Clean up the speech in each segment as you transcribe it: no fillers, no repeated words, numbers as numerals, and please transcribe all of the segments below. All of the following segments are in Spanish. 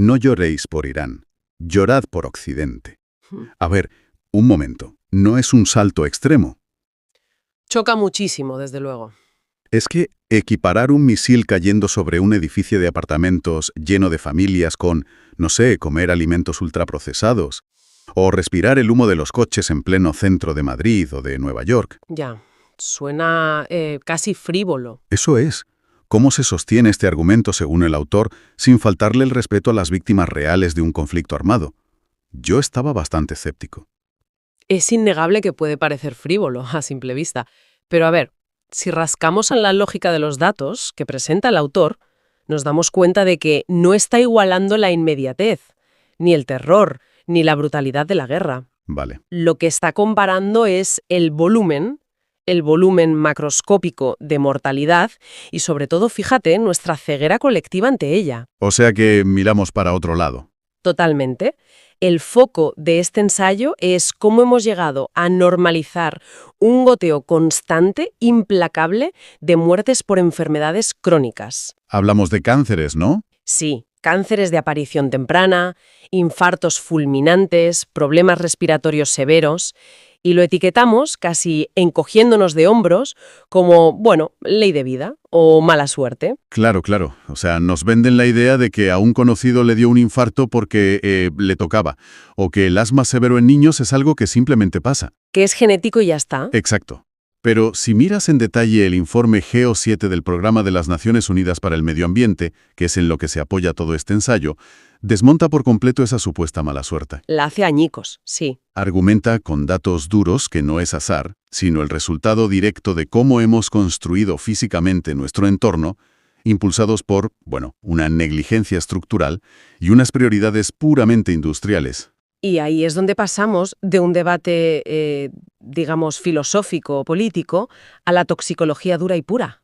No lloréis por Irán, llorad por Occidente. Hmm. A ver, un momento, no es un salto extremo. Choca muchísimo, desde luego. Es que equiparar un misil cayendo sobre un edificio de apartamentos lleno de familias con, no sé, comer alimentos ultraprocesados, o respirar el humo de los coches en pleno centro de Madrid o de Nueva York. Ya, suena casi frívolo. Eso es. ¿Cómo se sostiene este argumento según el autor sin faltarle el respeto a las víctimas reales de un conflicto armado? Yo estaba bastante escéptico. Es innegable que puede parecer frívolo a simple vista. Pero a ver, si rascamos en la lógica de los datos que presenta el autor, nos damos cuenta de que no está igualando la inmediatez, ni el terror, ni la brutalidad de la guerra. Vale. Lo que está comparando es el volumen macroscópico de mortalidad y sobre todo, fíjate, nuestra ceguera colectiva ante ella. O sea que miramos para otro lado. Totalmente. El foco de este ensayo es cómo hemos llegado a normalizar un goteo constante, implacable, de muertes por enfermedades crónicas. Hablamos de cánceres, ¿no? Sí, cánceres de aparición temprana, infartos fulminantes, problemas respiratorios severos, y lo etiquetamos casi encogiéndonos de hombros como, bueno, ley de vida o mala suerte. Claro, claro. O sea, nos venden la idea de que a un conocido le dio un infarto porque le tocaba, o que el asma severo en niños es algo que simplemente pasa. Que es genético y ya está. Exacto. Pero si miras en detalle el informe GEO7 del Programa de las Naciones Unidas para el Medio Ambiente, que es en lo que se apoya todo este ensayo, desmonta por completo esa supuesta mala suerte. La hace añicos, sí. Argumenta con datos duros que no es azar, sino el resultado directo de cómo hemos construido físicamente nuestro entorno, impulsados por, bueno, una negligencia estructural y unas prioridades puramente industriales. Y ahí es donde pasamos de un debate, digamos, filosófico o político a la toxicología dura y pura.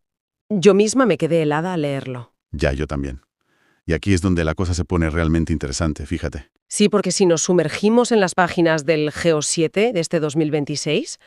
Yo misma me quedé helada al leerlo. Ya, yo también. Y aquí es donde la cosa se pone realmente interesante, fíjate. Sí, porque si nos sumergimos en las páginas del GEO7 de este 2026,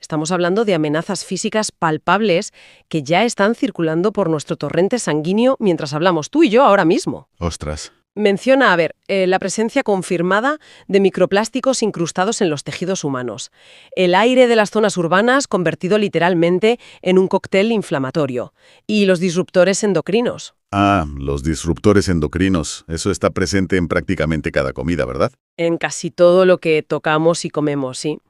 estamos hablando de amenazas físicas palpables que ya están circulando por nuestro torrente sanguíneo mientras hablamos tú y yo ahora mismo. Ostras. Menciona, a ver, la presencia confirmada de microplásticos incrustados en los tejidos humanos, el aire de las zonas urbanas convertido literalmente en un cóctel inflamatorio y los disruptores endocrinos. Ah, los disruptores endocrinos. Eso está presente en prácticamente cada comida, ¿verdad? En casi todo lo que tocamos y comemos, sí.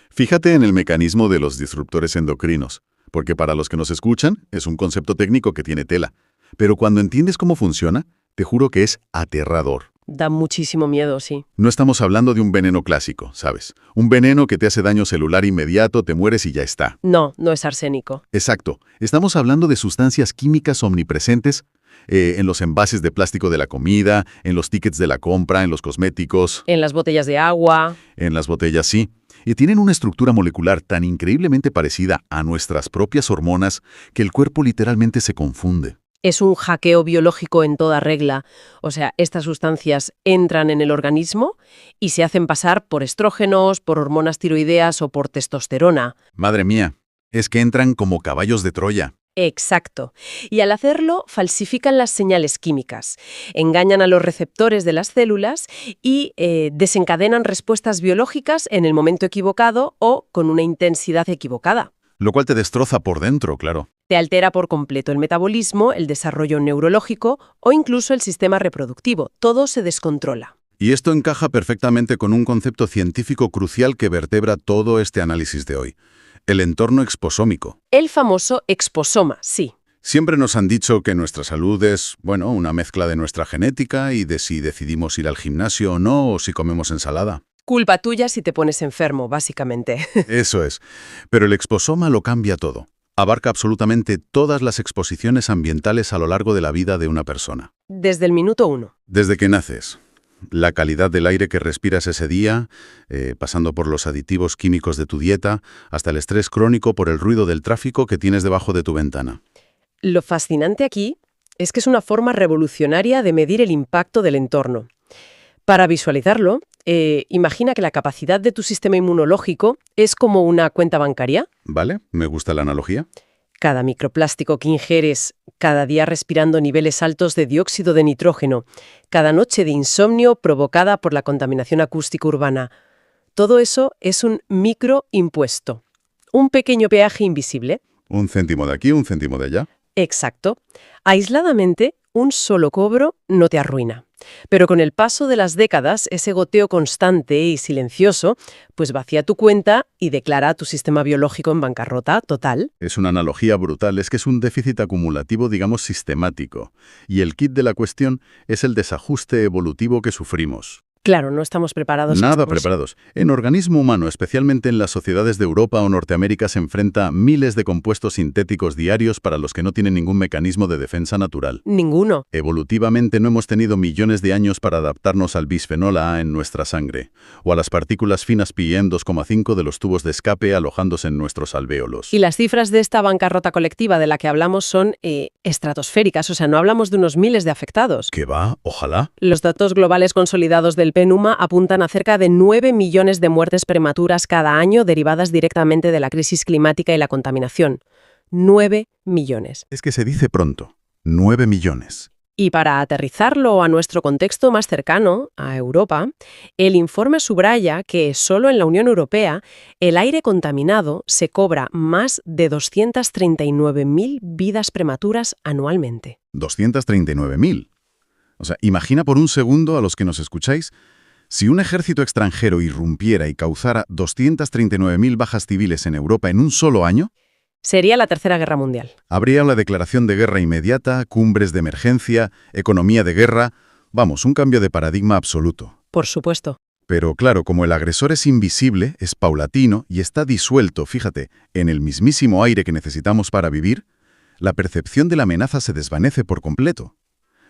Fíjate en el mecanismo de los disruptores endocrinos, porque para los que nos escuchan es un concepto técnico que tiene tela. Pero cuando entiendes cómo funciona, te juro que es aterrador. Da muchísimo miedo, sí. No estamos hablando de un veneno clásico, ¿sabes? Un veneno que te hace daño celular inmediato, te mueres y ya está. No, no es arsénico. Exacto. Estamos hablando de sustancias químicas omnipresentes en los envases de plástico de la comida, en los tickets de la compra, en los cosméticos. En las botellas de agua. En las botellas, sí. Y tienen una estructura molecular tan increíblemente parecida a nuestras propias hormonas que el cuerpo literalmente se confunde. Es un hackeo biológico en toda regla. O sea, estas sustancias entran en el organismo y se hacen pasar por estrógenos, por hormonas tiroideas o por testosterona. Madre mía, es que entran como caballos de Troya. Exacto. Y al hacerlo, falsifican las señales químicas, engañan a los receptores de las células y desencadenan respuestas biológicas en el momento equivocado o con una intensidad equivocada. Lo cual te destroza por dentro, claro. Te altera por completo el metabolismo, el desarrollo neurológico o incluso el sistema reproductivo. Todo se descontrola. Y esto encaja perfectamente con un concepto científico crucial que vertebra todo este análisis de hoy. El entorno exposómico. El famoso exposoma, sí. Siempre nos han dicho que nuestra salud es, bueno, una mezcla de nuestra genética y de si decidimos ir al gimnasio o no, o si comemos ensalada. Culpa tuya si te pones enfermo, básicamente. Eso es. Pero el exposoma lo cambia todo. Abarca absolutamente todas las exposiciones ambientales a lo largo de la vida de una persona. Desde el minuto 1. Desde que naces. La calidad del aire que respiras ese día, pasando por los aditivos químicos de tu dieta, hasta el estrés crónico por el ruido del tráfico que tienes debajo de tu ventana. Lo fascinante aquí es que es una forma revolucionaria de medir el impacto del entorno. Para visualizarlo, imagina que la capacidad de tu sistema inmunológico es como una cuenta bancaria. ¿Vale? Me gusta la analogía. Cada microplástico que ingieres, cada día respirando niveles altos de dióxido de nitrógeno, cada noche de insomnio provocada por la contaminación acústica urbana. Todo eso es un microimpuesto, un pequeño peaje invisible. Un céntimo de aquí, un céntimo de allá. Exacto. Aisladamente, un solo cobro no te arruina. Pero con el paso de las décadas, ese goteo constante y silencioso, pues vacía tu cuenta y declara a tu sistema biológico en bancarrota total. Es una analogía brutal, es que es un déficit acumulativo, digamos, sistemático. Y el kit de la cuestión es el desajuste evolutivo que sufrimos. Claro, no estamos preparados. Nada preparados. En organismo humano, especialmente en las sociedades de Europa o Norteamérica, se enfrenta a miles de compuestos sintéticos diarios para los que no tienen ningún mecanismo de defensa natural. Ninguno. Evolutivamente no hemos tenido millones de años para adaptarnos al bisfenol A en nuestra sangre, o a las partículas finas PM2,5 de los tubos de escape alojándose en nuestros alvéolos. Y las cifras de esta bancarrota colectiva de la que hablamos son estratosféricas, o sea, no hablamos de unos miles de afectados. ¿Qué va? Ojalá. Los datos globales consolidados del PNUMA apuntan a cerca de 9 millones de muertes prematuras cada año derivadas directamente de la crisis climática y la contaminación. 9 millones. Es que se dice pronto. 9 millones. Y para aterrizarlo a nuestro contexto más cercano, a Europa, el informe subraya que solo en la Unión Europea el aire contaminado se cobra más de 239.000 vidas prematuras anualmente. 239.000. O sea, imagina por un segundo a los que nos escucháis, si un ejército extranjero irrumpiera y causara 239.000 bajas civiles en Europa en un solo año, sería la Tercera Guerra Mundial. habría la declaración de guerra inmediata, cumbres de emergencia, economía de guerra, vamos, un cambio de paradigma absoluto. Por supuesto. Pero claro, como el agresor es invisible, es paulatino y está disuelto, fíjate, en el mismísimo aire que necesitamos para vivir, la percepción de la amenaza se desvanece por completo.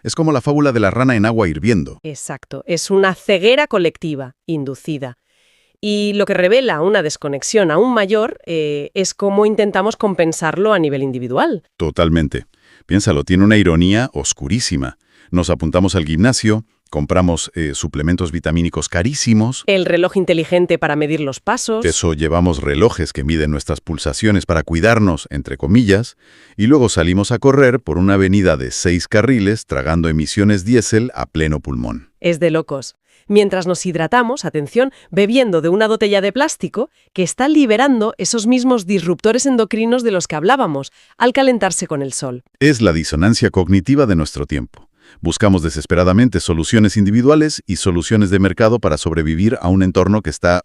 Es como la fábula de la rana en agua hirviendo. Exacto. Es una ceguera colectiva, inducida. Y lo que revela una desconexión aún mayor es cómo intentamos compensarlo a nivel individual. Totalmente. Piénsalo, tiene una ironía oscurísima. Nos apuntamos al gimnasio, compramos suplementos vitamínicos carísimos. El reloj inteligente para medir los pasos. Eso, llevamos relojes que miden nuestras pulsaciones para cuidarnos, entre comillas, y luego salimos a correr por una avenida de 6 carriles tragando emisiones diésel a pleno pulmón. Es de locos. Mientras nos hidratamos, atención, bebiendo de una botella de plástico que está liberando esos mismos disruptores endocrinos de los que hablábamos al calentarse con el sol. Es la disonancia cognitiva de nuestro tiempo. Buscamos desesperadamente soluciones individuales y soluciones de mercado para sobrevivir a un entorno que está,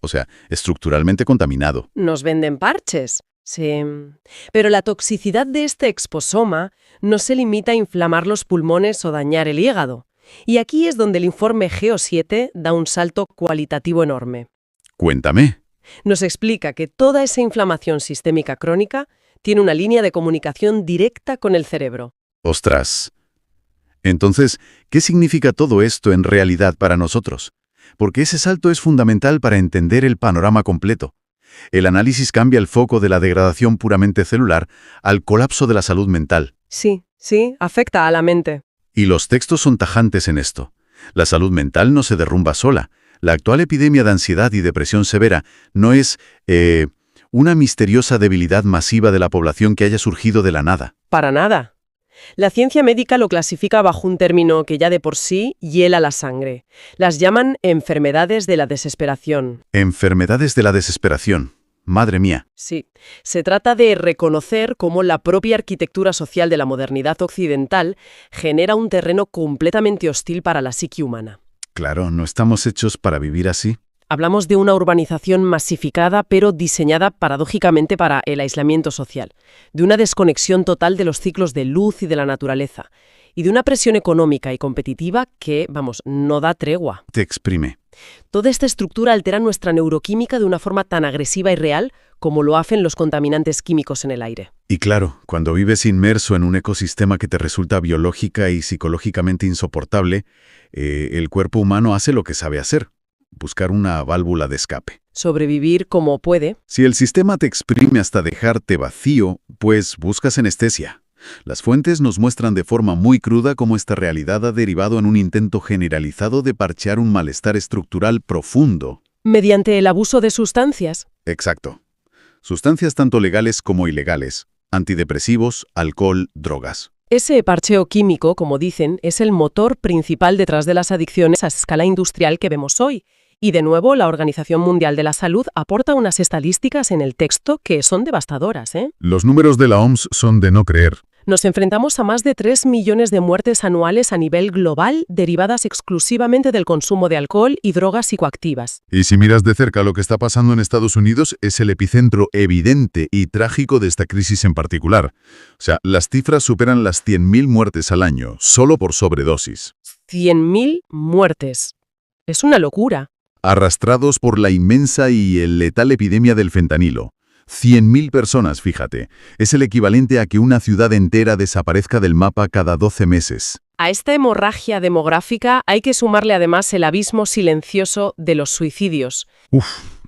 estructuralmente contaminado. Nos venden parches. Sí. Pero la toxicidad de este exposoma no se limita a inflamar los pulmones o dañar el hígado. Y aquí es donde el informe GEO7 da un salto cualitativo enorme. Cuéntame. Nos explica que toda esa inflamación sistémica crónica tiene una línea de comunicación directa con el cerebro. ¡Ostras! Entonces, ¿qué significa todo esto en realidad para nosotros? Porque ese salto es fundamental para entender el panorama completo. El análisis cambia el foco de la degradación puramente celular al colapso de la salud mental. Sí, afecta a la mente. Y los textos son tajantes en esto. La salud mental no se derrumba sola. La actual epidemia de ansiedad y depresión severa no es una misteriosa debilidad masiva de la población que haya surgido de la nada. Para nada. La ciencia médica lo clasifica bajo un término que ya de por sí hiela la sangre. Las llaman enfermedades de la desesperación. Enfermedades de la desesperación. Madre mía. Sí, se trata de reconocer cómo la propia arquitectura social de la modernidad occidental genera un terreno completamente hostil para la psique humana. Claro, no estamos hechos para vivir así. Hablamos de una urbanización masificada, pero diseñada paradójicamente para el aislamiento social, de una desconexión total de los ciclos de luz y de la naturaleza, y de una presión económica y competitiva que, no da tregua. Te exprime. Toda esta estructura altera nuestra neuroquímica de una forma tan agresiva y real como lo hacen los contaminantes químicos en el aire. Y claro, cuando vives inmerso en un ecosistema que te resulta biológica y psicológicamente insoportable, el cuerpo humano hace lo que sabe hacer. Buscar una válvula de escape. Sobrevivir como puede. Si el sistema te exprime hasta dejarte vacío, pues buscas anestesia. Las fuentes nos muestran de forma muy cruda cómo esta realidad ha derivado en un intento generalizado de parchear un malestar estructural profundo. Mediante el abuso de sustancias. Exacto. Sustancias tanto legales como ilegales, antidepresivos, alcohol, drogas. Ese parcheo químico, como dicen, es el motor principal detrás de las adicciones a escala industrial que vemos hoy. Y de nuevo, la Organización Mundial de la Salud aporta unas estadísticas en el texto que son devastadoras, ¿eh? Los números de la OMS son de no creer. Nos enfrentamos a más de 3 millones de muertes anuales a nivel global derivadas exclusivamente del consumo de alcohol y drogas psicoactivas. Y si miras de cerca lo que está pasando en Estados Unidos, es el epicentro evidente y trágico de esta crisis en particular. O sea, las cifras superan las 100.000 muertes al año, solo por sobredosis. 100.000 muertes. Es una locura. Arrastrados por la inmensa y letal epidemia del fentanilo. 100.000 personas, fíjate. Es el equivalente a que una ciudad entera desaparezca del mapa cada 12 meses. A esta hemorragia demográfica hay que sumarle además el abismo silencioso de los suicidios.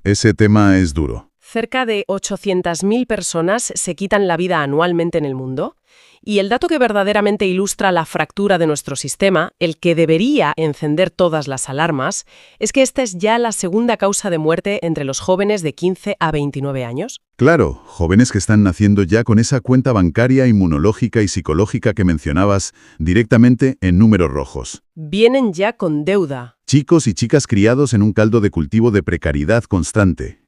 Ese tema es duro. Cerca de 800.000 personas se quitan la vida anualmente en el mundo. Y el dato que verdaderamente ilustra la fractura de nuestro sistema, el que debería encender todas las alarmas, es que esta es ya la segunda causa de muerte entre los jóvenes de 15 a 29 años. Claro, jóvenes que están naciendo ya con esa cuenta bancaria, inmunológica y psicológica que mencionabas, directamente en números rojos. Vienen ya con deuda. Chicos y chicas criados en un caldo de cultivo de precariedad constante,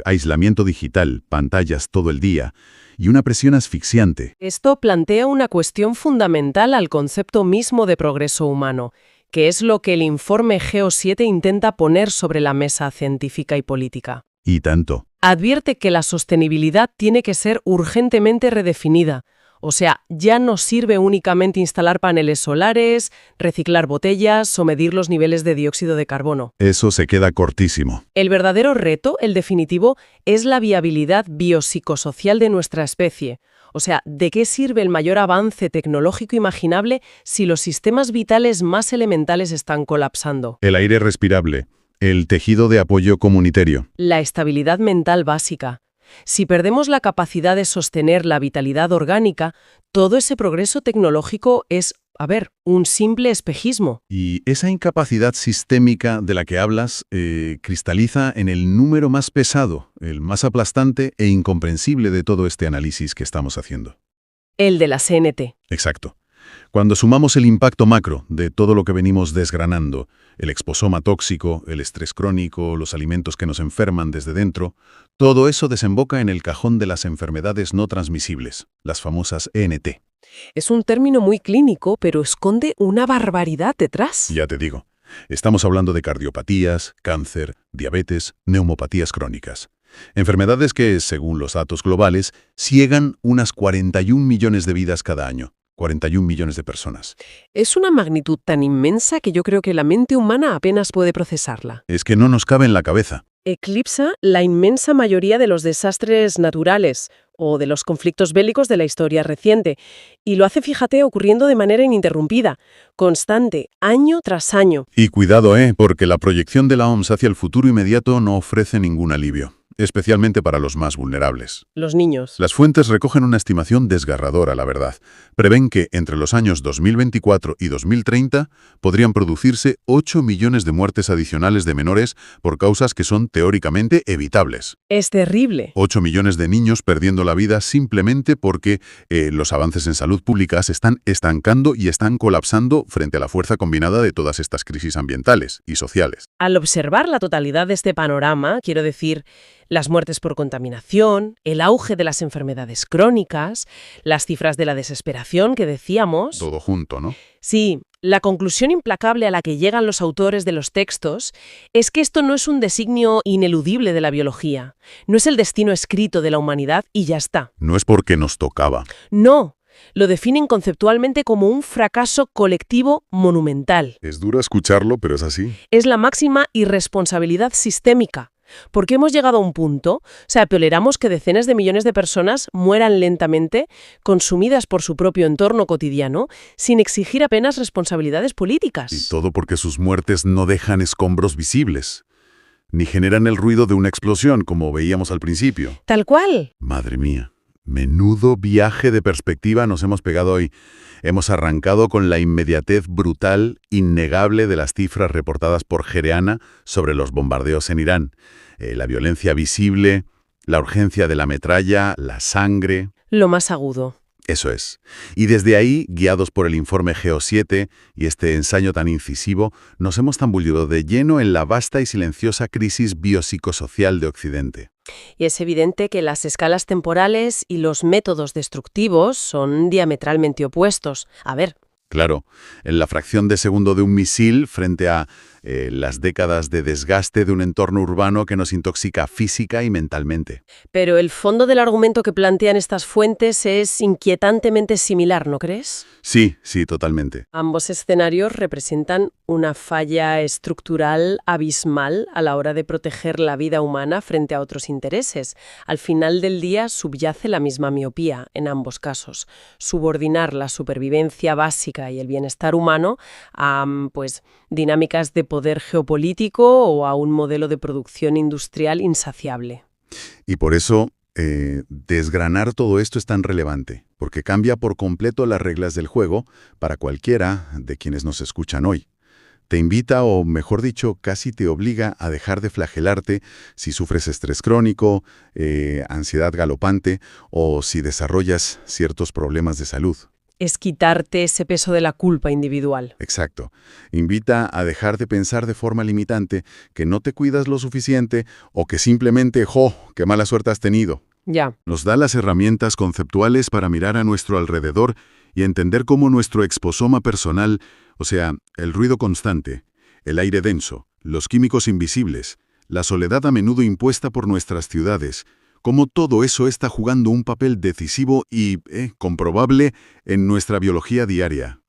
aislamiento digital, pantallas todo el día y una presión asfixiante. Esto plantea una cuestión fundamental al concepto mismo de progreso humano, que es lo que el informe GEO7 intenta poner sobre la mesa científica y política. Y tanto. Advierte que la sostenibilidad tiene que ser urgentemente redefinida. O sea, ya no sirve únicamente instalar paneles solares, reciclar botellas o medir los niveles de dióxido de carbono. Eso se queda cortísimo. El verdadero reto, el definitivo, es la viabilidad biopsicosocial de nuestra especie. O sea, ¿de qué sirve el mayor avance tecnológico imaginable si los sistemas vitales más elementales están colapsando? El aire respirable, el tejido de apoyo comunitario. La estabilidad mental básica. Si perdemos la capacidad de sostener la vitalidad orgánica, todo ese progreso tecnológico es, un simple espejismo. Y esa incapacidad sistémica de la que hablas cristaliza en el número más pesado, el más aplastante e incomprensible de todo este análisis que estamos haciendo. El de la CNT. Exacto. Cuando sumamos el impacto macro de todo lo que venimos desgranando, el exposoma tóxico, el estrés crónico, los alimentos que nos enferman desde dentro, todo eso desemboca en el cajón de las enfermedades no transmisibles, las famosas ENT. Es un término muy clínico, pero esconde una barbaridad detrás. Ya te digo, estamos hablando de cardiopatías, cáncer, diabetes, neumopatías crónicas. Enfermedades que, según los datos globales, ciegan unas 41 millones de vidas cada año. 41 millones de personas. Es una magnitud tan inmensa que yo creo que la mente humana apenas puede procesarla. Es que no nos cabe en la cabeza. Eclipsa la inmensa mayoría de los desastres naturales o de los conflictos bélicos de la historia reciente. Y lo hace, fíjate, ocurriendo de manera ininterrumpida, constante, año tras año. Y cuidado, porque la proyección de la OMS hacia el futuro inmediato no ofrece ningún alivio. Especialmente para los más vulnerables. Los niños. Las fuentes recogen una estimación desgarradora, la verdad. Prevén que entre los años 2024 y 2030 podrían producirse 8 millones de muertes adicionales de menores por causas que son teóricamente evitables. Es terrible. 8 millones de niños perdiendo la vida simplemente porque los avances en salud pública se están estancando y están colapsando frente a la fuerza combinada de todas estas crisis ambientales y sociales. Al observar la totalidad de este panorama, quiero decir, las muertes por contaminación, el auge de las enfermedades crónicas, las cifras de la desesperación que decíamos. Todo junto, ¿no? Sí, la conclusión implacable a la que llegan los autores de los textos es que esto no es un designio ineludible de la biología, no es el destino escrito de la humanidad y ya está. No es porque nos tocaba. No, lo definen conceptualmente como un fracaso colectivo monumental. Es duro escucharlo, pero es así. Es la máxima irresponsabilidad sistémica. Porque hemos llegado a un punto, toleramos que decenas de millones de personas mueran lentamente, consumidas por su propio entorno cotidiano, sin exigir apenas responsabilidades políticas. Y todo porque sus muertes no dejan escombros visibles, ni generan el ruido de una explosión, como veíamos al principio. Tal cual. Madre mía, menudo viaje de perspectiva nos hemos pegado hoy. Hemos arrancado con la inmediatez brutal, innegable de las cifras reportadas por Jereana sobre los bombardeos en Irán. La violencia visible, la urgencia de la metralla, la sangre. Lo más agudo. Eso es. Y desde ahí, guiados por el informe GEO7 y este ensayo tan incisivo, nos hemos tambullido de lleno en la vasta y silenciosa crisis biopsicosocial de Occidente. Y es evidente que las escalas temporales y los métodos destructivos son diametralmente opuestos. A ver, Claro, en la fracción de segundo de un misil frente a las décadas de desgaste de un entorno urbano que nos intoxica física y mentalmente. pero el fondo del argumento que plantean estas fuentes es inquietantemente similar, ¿no crees? Sí, sí, totalmente. Ambos escenarios representan una falla estructural abismal a la hora de proteger la vida humana frente a otros intereses. Al final del día subyace la misma miopía en ambos casos. Subordinar la supervivencia básica y el bienestar humano a, dinámicas de poder geopolítico o a un modelo de producción industrial insaciable. Y por eso, desgranar todo esto es tan relevante, porque cambia por completo las reglas del juego para cualquiera de quienes nos escuchan hoy. Te invita, o mejor dicho, casi te obliga a dejar de flagelarte si sufres estrés crónico, ansiedad galopante o si desarrollas ciertos problemas de salud. Es quitarte ese peso de la culpa individual. Exacto. Invita a dejar de pensar de forma limitante que no te cuidas lo suficiente o que simplemente, qué mala suerte has tenido. Ya. Nos da las herramientas conceptuales para mirar a nuestro alrededor y entender cómo nuestro exposoma personal, o sea, el ruido constante, el aire denso, los químicos invisibles, la soledad a menudo impuesta por nuestras ciudades, cómo todo eso está jugando un papel decisivo y comprobable en nuestra biología diaria.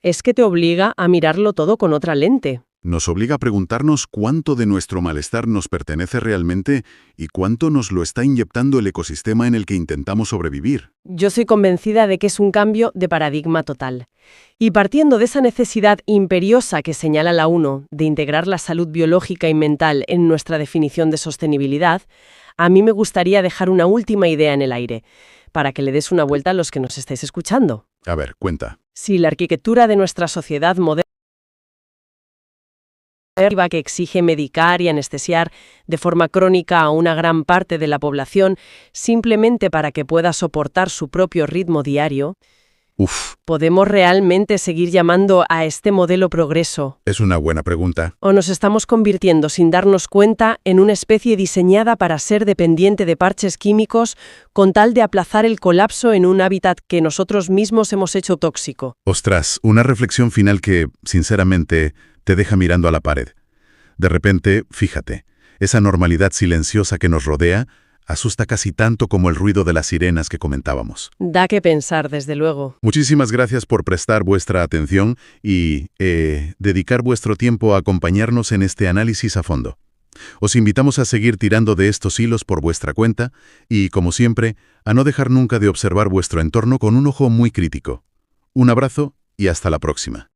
Es que te obliga a mirarlo todo con otra lente. Nos obliga a preguntarnos cuánto de nuestro malestar nos pertenece realmente y cuánto nos lo está inyectando el ecosistema en el que intentamos sobrevivir. Yo soy convencida de que es un cambio de paradigma total. Y partiendo de esa necesidad imperiosa que señala la ONU de integrar la salud biológica y mental en nuestra definición de sostenibilidad, a mí me gustaría dejar una última idea en el aire, para que le des una vuelta a los que nos estáis escuchando. A ver, cuenta. Si la arquitectura de nuestra sociedad moderna que exige medicar y anestesiar de forma crónica a una gran parte de la población simplemente para que pueda soportar su propio ritmo diario, ¿podemos realmente seguir llamando a este modelo progreso? Es una buena pregunta. ¿O nos estamos convirtiendo sin darnos cuenta en una especie diseñada para ser dependiente de parches químicos con tal de aplazar el colapso en un hábitat que nosotros mismos hemos hecho tóxico? Ostras, una reflexión final que, sinceramente, te deja mirando a la pared. De repente, fíjate, esa normalidad silenciosa que nos rodea asusta casi tanto como el ruido de las sirenas que comentábamos. Da que pensar, desde luego. Muchísimas gracias por prestar vuestra atención y dedicar vuestro tiempo a acompañarnos en este análisis a fondo. Os invitamos a seguir tirando de estos hilos por vuestra cuenta y, como siempre, a no dejar nunca de observar vuestro entorno con un ojo muy crítico. Un abrazo y hasta la próxima.